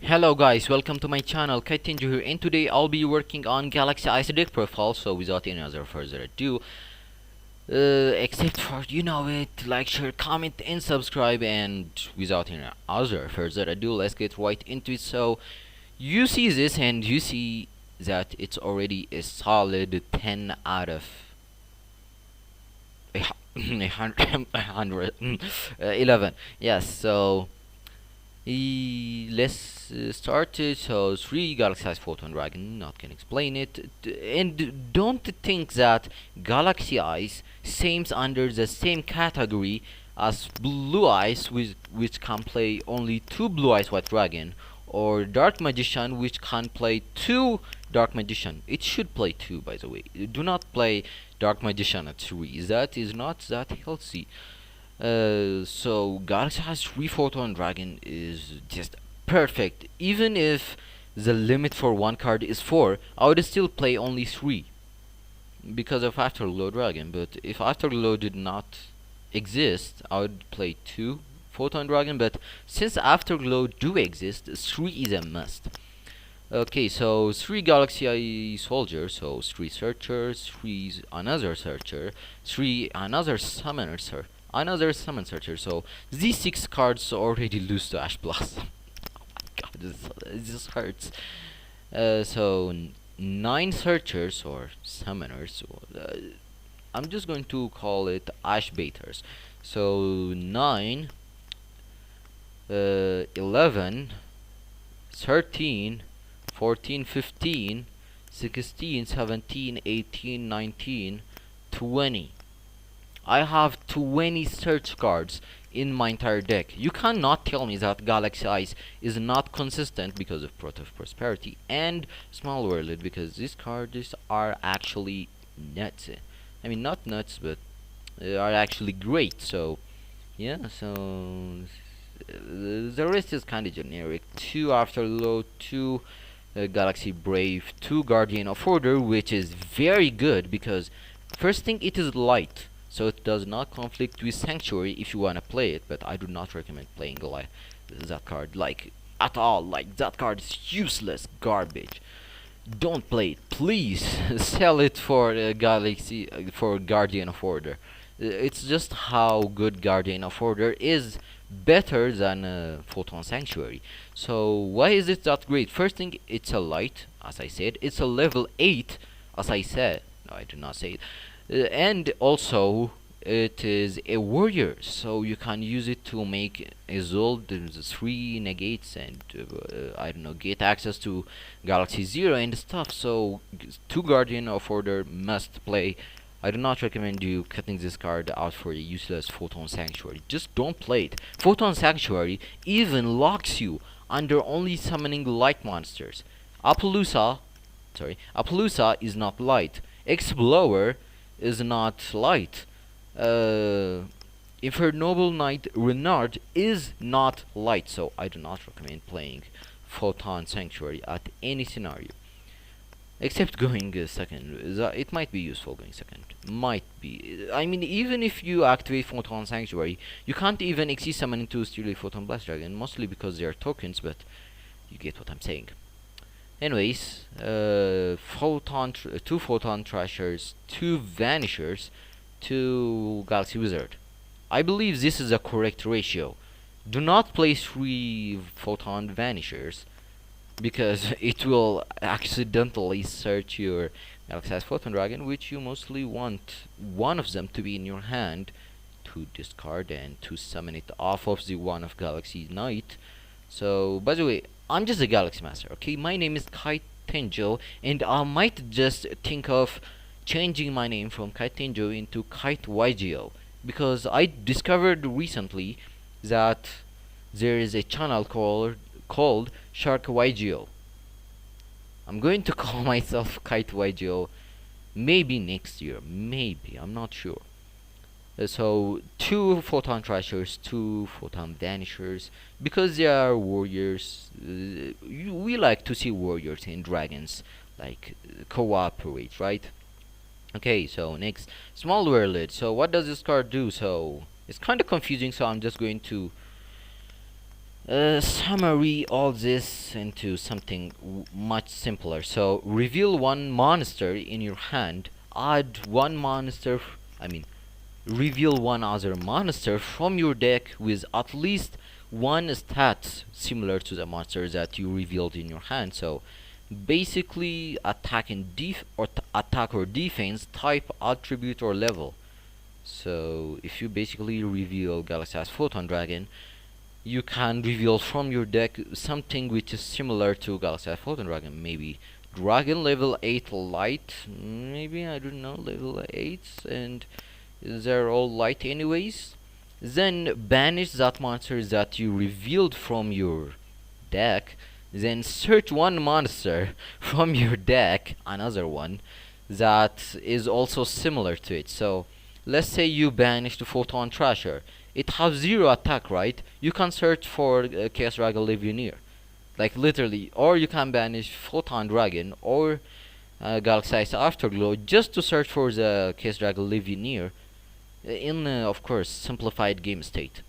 Hello guys, welcome to my channel, TENJO here, and today I'll be working on Galaxy Ice deck profile. So without any other further ado, except for like, share, comment, and subscribe. And without any other further ado, let's get right into it. So you see this, and you see that it's already a solid 10 out of a 11. Yes, so let's start it. So 3 Galaxy Eyes Photon Dragon, not can explain it. And don't think that Galaxy Eyes seems under the same category as Blue Eyes, which can play only 2 Blue Eyes White Dragon, or Dark Magician, which can play 2 Dark Magician. It should play 2, by the way. Do not play Dark Magician at 3. That is not that healthy. So Galaxy has 3 Photon Dragon is just perfect. Even if the limit for one card is 4, I would still play only 3 because of Afterglow Dragon. But if Afterglow did not exist, I would play 2 Photon Dragon. But since Afterglow do exist, 3 is a must. Okay, so 3 Galaxy Eye Soldiers, so 3 Searchers, 3 another Searcher, 3 another Summoner, another Summon Searcher. So these 6 cards already lose to Ash Blossom. God, this hurts. So 9 Searchers or Summoners. I'm just going to call it Ash Baiters. So 9, 11, 13, 14, 15, 16, 17, 18, 19, 20. I have 20 search cards in my entire deck. You cannot tell me that Galaxy Eyes is not consistent because of Prot of Prosperity and Small World, because these cards are actually nuts. I mean, not nuts, but are actually great. So yeah, so the rest is kind of generic. 2 Afterglow, 2 Galaxy Brave, 2 Guardian of Order, which is very good because first thing, it is light, so it does not conflict with Sanctuary if you wanna play it. But I do not recommend playing that card, like, at all. Like, that card is useless garbage. Don't play it, please. Sell it for Galaxy for Guardian of Order. It's just how good Guardian of Order is better than Photon Sanctuary. So why is it that great? First thing, it's a light, as I said. It's a level 8, as I said. No, I do not say it. And also, it is a warrior, so you can use it to make Isolde, 3 negates, and I don't know, get access to Galaxy Zero and stuff. So 2 Guardian of Order must play. I do not recommend you cutting this card out for a useless Photon Sanctuary. Just don't play it. Photon Sanctuary even locks you under only summoning light monsters. Appaloosa is not light. Explorer is not light. Infernoble Knight Renard is not light. So I do not recommend playing Photon Sanctuary at any scenario. Except going second. It might be useful going second. Might be. I mean, even if you activate Photon Sanctuary, you can't even XC summon into Steely Photon Blast Dragon, mostly because they are tokens, but you get what I'm saying. Anyways, 2 Photon Trashers, 2 Vanishers, 2 Galaxy Wizard. I believe this is a correct ratio. Do not play 3 Photon Vanishers, because it will accidentally search your Galaxy Eyes Photon Dragon, which you mostly want one of them to be in your hand to discard and to summon it off of the one of Galaxy Knight. So, by the way, I'm just a Galaxy Master, okay? My name is Kite TENJO, and I might just think of changing my name from Kite TENJO into Kite YGO, because I discovered recently that there is a channel called Shark YGO. I'm going to call myself Kite YGO maybe next year, maybe, I'm not sure. So 2 Photon Trashers, 2 Photon Vanishers, because they are warriors. We like to see warriors and dragons like cooperate, right? Okay, so next, Small World. So what does this card do? So it's kind of confusing, so I'm just going to Summary all this into something much simpler. So reveal one monster in your hand, add one monster, I mean, reveal one other monster from your deck with at least one stat similar to the monster that you revealed in your hand. So basically attack or defense, type, attribute or level. So if you basically reveal Galaxy Eyes Photon Dragon, you can reveal from your deck something which is similar to Galaxy Photon Dragon. Maybe Dragon level 8 light, maybe, I don't know, level 8, and they're all light anyways. Then banish that monster that you revealed from your deck. Then search one monster from your deck, another one that is also similar to it. So let's say you banish the Photon Trasher. It has 0 attack, right? You can search for Chaos Dragon Legionnaire, like literally, or you can banish Photon Dragon or Galaxy Ice Afterglow just to search for the Chaos Dragon Legionnaire in, of course, simplified game state.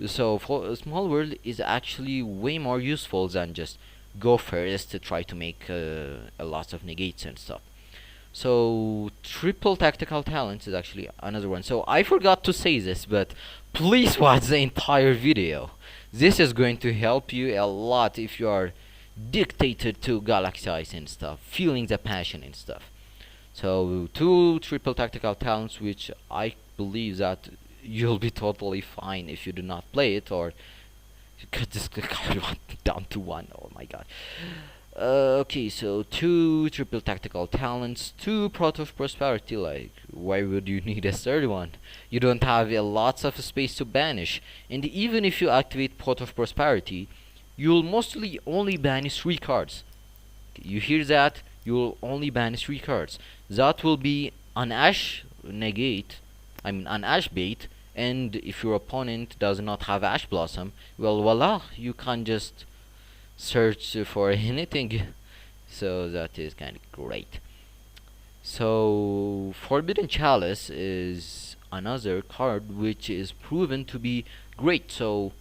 So for Small World is actually way more useful than just go first to try to make a lot of negates and stuff. So triple tactical talents is actually another one. So I forgot to say this, but please watch the entire video. This is going to help you a lot if you are dictated to Galaxy Eyes and stuff, feeling the passion and stuff. So 2 triple tactical talents, which I believe that you'll be totally fine if you do not play it, or you cut this card down to 1. Oh my god. Okay, so 2 triple tactical talents, 2 Pot of Prosperity. Like, why would you need a third one? You don't have lots of space to banish, and even if you activate Pot of Prosperity, you'll mostly only banish 3 cards. You hear that? You'll only banish 3 cards. That will be an Ash negate, an Ash bait, and if your opponent does not have Ash Blossom, well, voila, you can just search for anything. So that is kind of great. So Forbidden Chalice is another card which is proven to be great. So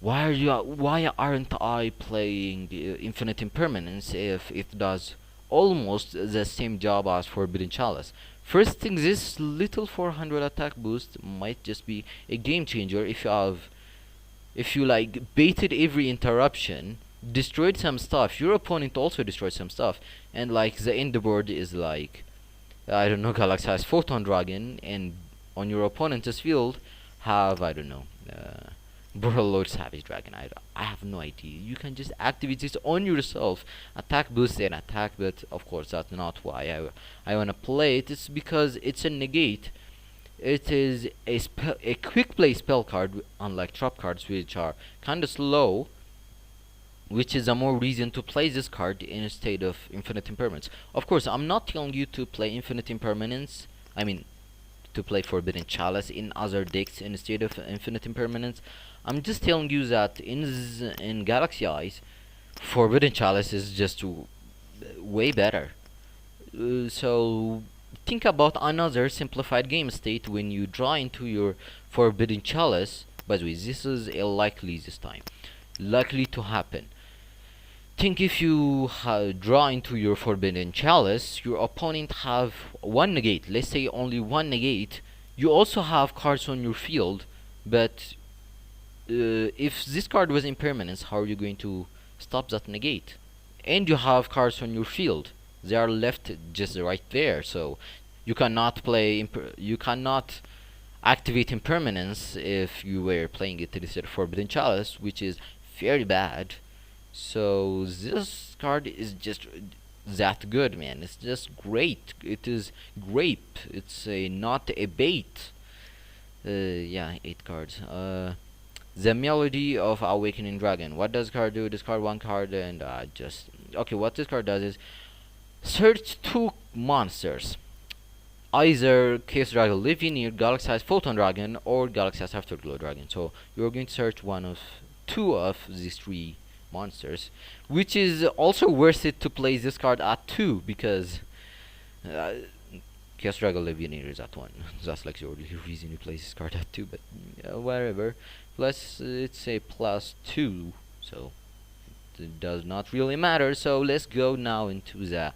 why aren't I playing Infinite Impermanence if it does almost the same job as Forbidden Chalice? First thing, this little 400 attack boost might just be a game changer if you like baited every interruption, destroyed some stuff, your opponent also destroyed some stuff, and like the end board is like, I don't know, Galaxy has Photon Dragon, and on your opponent's field have, I don't know, Burlord Savage Dragon. I have no idea. You can just activate this on yourself, attack boost and attack, but of course that's not why I wanna play it. It's because it's a negate. It is a quick play spell card, unlike trap cards which are kinda slow, which is a more reason to play this card instead of Infinite Impermanence. Of course, I'm not telling you to play Infinite Impermanence, to play Forbidden Chalice in other decks instead of Infinite Impermanence. I'm just telling you that in Galaxy Eyes, Forbidden Chalice is just way better. So think about another simplified game state when you draw into your Forbidden Chalice. By the way, this is likely this time, likely to happen. Think if you draw into your Forbidden Chalice, your opponent have 1 negate, let's say only 1 negate. You also have cards on your field, but if this card was impermanence, how are you going to stop that negate? And you have cards on your field, they are left just right there, so you cannot play you cannot activate impermanence if you were playing it instead of Forbidden Chalice, which is very bad. So this card is just that good, man. It's just great. It is grape. It's not a bait. Yeah, 8 cards. The Melody of Awakening Dragon. What does card do? Discard 1 card and okay. What this card does is search 2 monsters, either Chaos Dragon Legionnaire, Galaxy Eyes Photon Dragon, or Galaxy Eyes Afterglow Dragon. So you're going to search 2 of these 3 monsters, which is also worth it to play this card at 2 because Chaos Dragon Legionnaire is at 1. That's like the only reason you play this card at 2, but whatever. plus let's say +2, so it does not really matter. So let's go now into the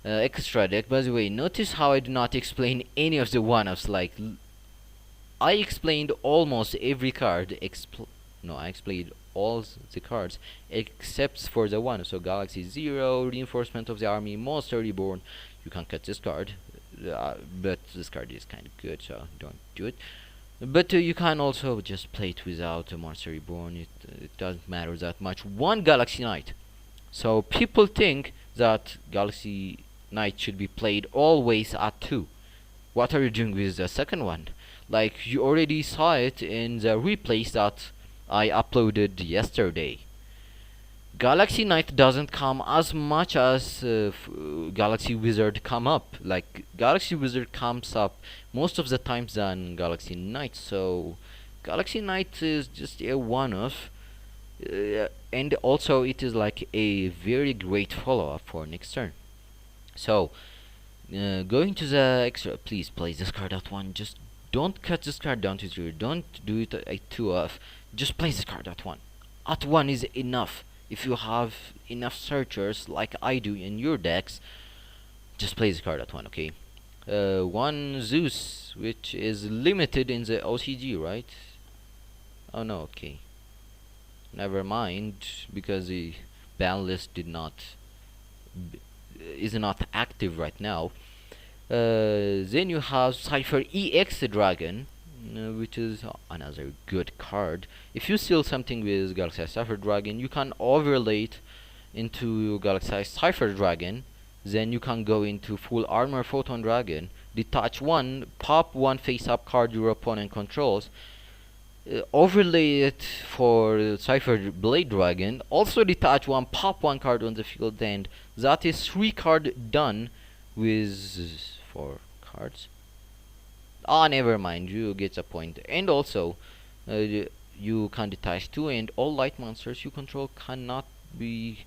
extra deck. By the way, notice how I do not explain any of the one-offs. Like I explained almost every card. No, I explained all the cards except for the one. So Galaxy Zero, Reinforcement of the Army, Monster Reborn. You can cut this card, but this card is kind of good, so don't do it. But you can also just play it without a Monster Reborn. It doesn't matter that much. One Galaxy Knight. So people think that Galaxy Knight should be played always at 2. What are you doing with the second one? Like, you already saw it in the replays that I uploaded yesterday. Galaxy Knight doesn't come as much as Galaxy Wizard come up. Like, Galaxy Wizard comes up most of the times than Galaxy Knight. So Galaxy Knight is just a one-off. And also it is like a very great follow-up for next turn. So going to the extra, please play this card at 1. Just don't cut this card down to 0. Don't do it at 2 off. Just play this card at 1. At 1 is enough. If you have enough searchers like I do in your decks, just play this card at 1, okay? 1 Zeus, which is limited in the OCG, right? Oh no, okay. Never mind, because the ban list is not active right now. Then you have Cypher EX Dragon, which is another good card. If you steal something with Galaxy Cypher Dragon, you can overlay it into Galaxy Cypher Dragon. Then you can go into full armor Photon Dragon, detach 1, pop 1 face-up card your opponent controls, overlay it for Cypher Blade Dragon, also detach 1, pop 1 card on the field, and that is 3 card done with 4 cards. Ah, never mind, you get the point. And also, you can detach 2, and all light monsters you control cannot be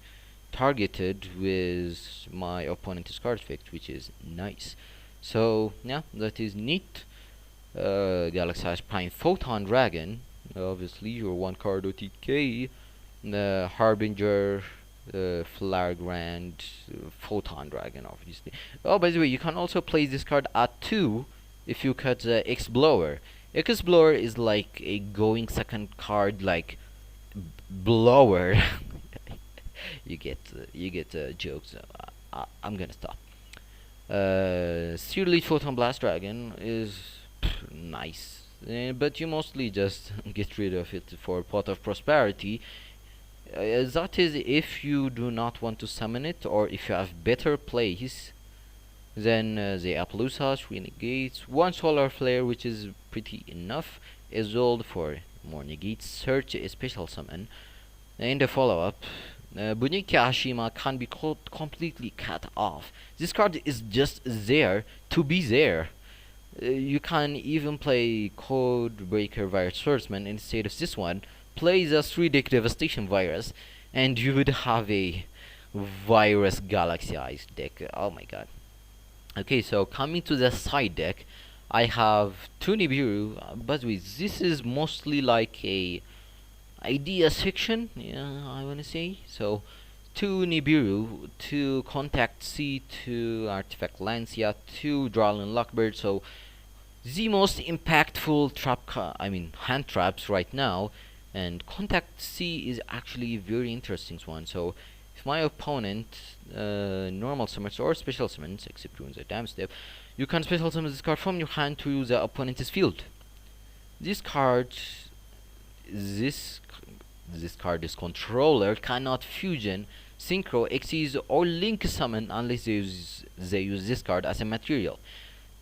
targeted with my opponent's card effect, which is nice. So yeah, that is neat. Galaxy Prime Photon Dragon, obviously your 1 card OTK, Harbinger, Flagrand, Photon Dragon, obviously. Oh, by the way, you can also play this card at 2 if you cut the X-Blower. X-Blower is like a going second card, like blower. you get jokes. I'm gonna stop. Searly Photon Blast Dragon is nice, but you mostly just get rid of it for Pot of Prosperity. That is if you do not want to summon it, or if you have better plays. Then the Appaloosa, 3 negates, 1 solar flare, which is pretty enough. Isolde for more negates, search a special summon, and a follow-up. Buniki Hashima can be completely cut off. This card is just there to be there. You can even play Codebreaker Virus Swordsman instead of this one. Play the 3-deck Devastation Virus, and you would have a Virus Galaxy Eyes deck. Oh my god. Okay, so coming to the side deck, I have 2 Nibiru. By the way, this is mostly like a idea section, yeah, I wanna say. So 2 Nibiru, 2 Contact C, 2 Artifact Lancia, 2 Drowling Lockbird. So the most impactful hand traps right now, and Contact C is actually a very interesting one. So if my opponent normal summons or special summons, except during the damage step, you can special summon this card from your hand to the opponent's field. This card, this card's controller cannot fusion, synchro, exceed, or link summon unless they use this card as a material.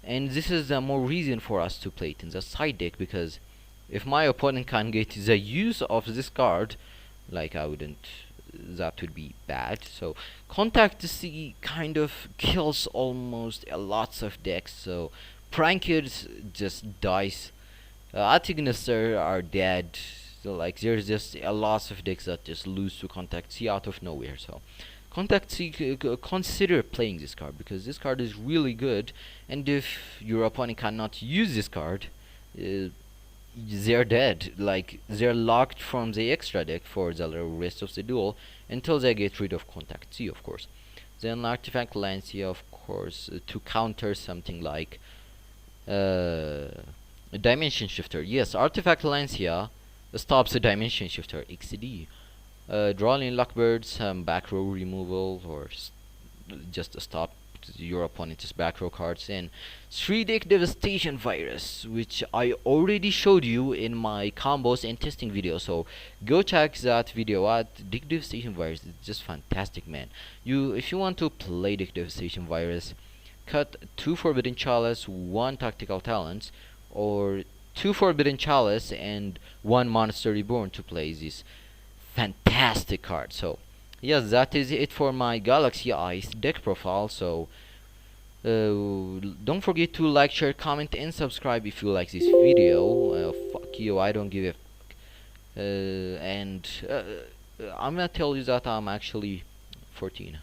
And this is the more reason for us to play it in the side deck, because if my opponent can get the use of this card, like that would be bad. So Contact C kind of kills almost lots of decks. So Prankers just dies. Antignister are dead. So like there's just a lot of decks that just lose to Contact C out of nowhere. So Contact C, consider playing this card, because this card is really good. And if your opponent cannot use this card, they're dead. Like, they're locked from the extra deck for the rest of the duel until they get rid of Contact C, of course. Then Artifact Lancia, of course, to counter something like Dimension Shifter. Yes, Artifact Lancia stops the Dimension Shifter, XD. Drawing Lockbird, some back row removal, or just stop your opponent's back row cards, and 3 deck Devastation Virus, which I already showed you in my combos and testing video, so go check that video out. Deck Devastation Virus is just fantastic, man. If you want to play Deck Devastation Virus, cut 2 Forbidden Chalice, 1 Tactical Talents, or 2 Forbidden Chalice and 1 Monster Reborn to play this fantastic card. So yes, that is it for my Galaxy Ice deck profile. So don't forget to like, share, comment, and subscribe if you like this video. Fuck you, I don't give a fuck. And I'm gonna tell you that I'm actually 14.